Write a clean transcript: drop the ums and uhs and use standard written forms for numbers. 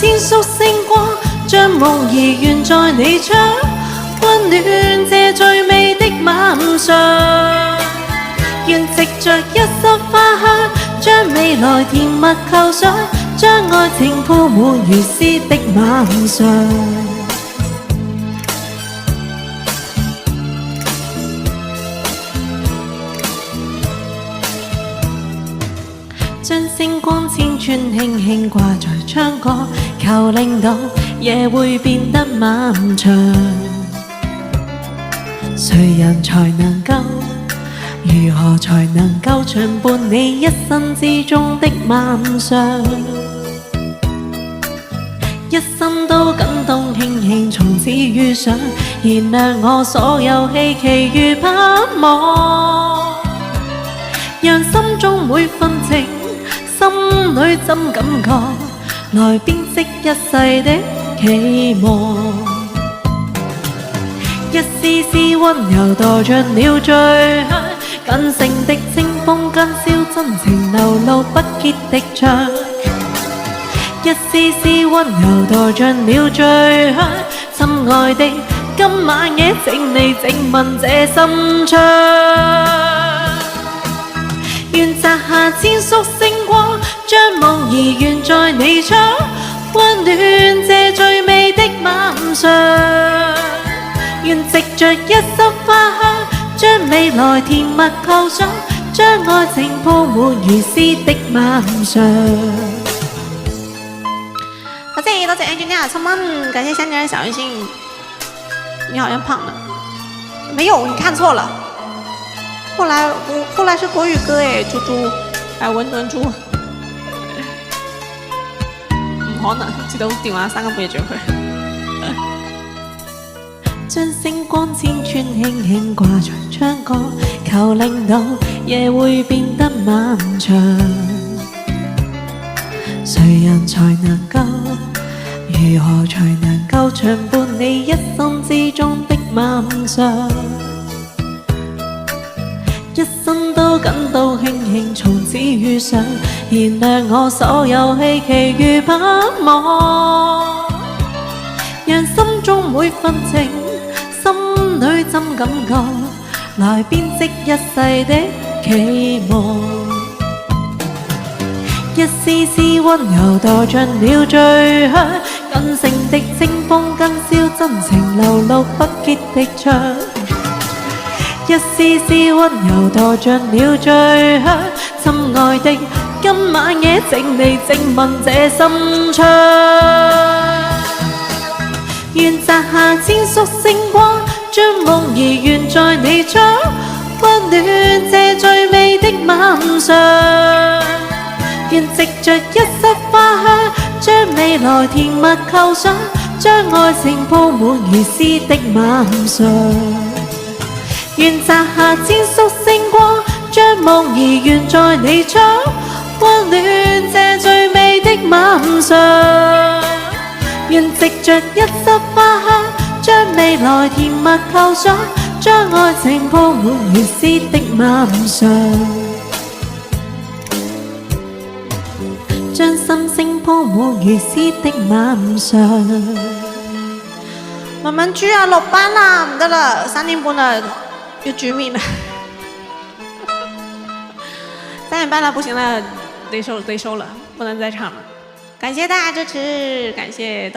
千束星光，將夢兒懸在你窗，溫暖這最美的晚上。願藉着一束花香，將未來甜蜜構想，將愛情鋪滿如詩的晚上。將星光千串輕輕掛在窗角，求令到夜會變得漫長。誰人才能夠？如何才能夠長伴你一生之中的晚上？一心都感動，慶幸從此遇上，燃亮我所有希冀與盼望，讓心中每份情，心裏怎感覺，來編織一世的期望。一絲絲溫柔墮進了醉香，緊性的清風跟燒真情流露不竭的唱。一絲絲溫柔墮進了醉香，親愛的，今晚夜請你靜聞這心窗。願摘下千束星光，將夢兒懸在你窗，溫暖這最美的晚上。願藉着一束花香，將未來甜蜜構想，將愛情鋪滿如詩的晚上。多謝 Angelina 7蚊，感謝香港人小任性。你好像胖了，沒有，你看錯了。後來是國語歌誒，豬豬，係文豬。唔可能，接到電話3個半夜追佢。將星光千串輕輕掛在窗角，求令到夜會變得漫長。誰人才能夠？如何才能夠長伴你一生之中的晚上？一生都感到慶幸從此遇上，燃亮我所有希冀與盼望，讓心中每份情，心裏怎感覺，來編織一世的期望。一絲絲溫柔墮進了醉香，緊性的清風跟燒真情流露不竭的唱。一絲絲溫柔墮進了醉香，親愛的，今晚夜請你靜聞這心窗。願摘下千束星光，將夢兒懸在你窗，溫暖這最美的晚上。願藉着一束花香，將未來甜蜜構想，將愛情鋪滿如詩的晚上。願摘下千束星光，將夢兒懸在你窗，溫暖這最美的晚上。願藉着一束花香，將未來甜蜜構想，將愛情鋪滿如詩的晚上。將心聲鋪滿如詩的晚上。慢慢豬啊，落班啦，唔得啦，3點半啦，要煮麵啦。3點半了，不行了，得收了，不能再唱了。感謝大家支持，感謝。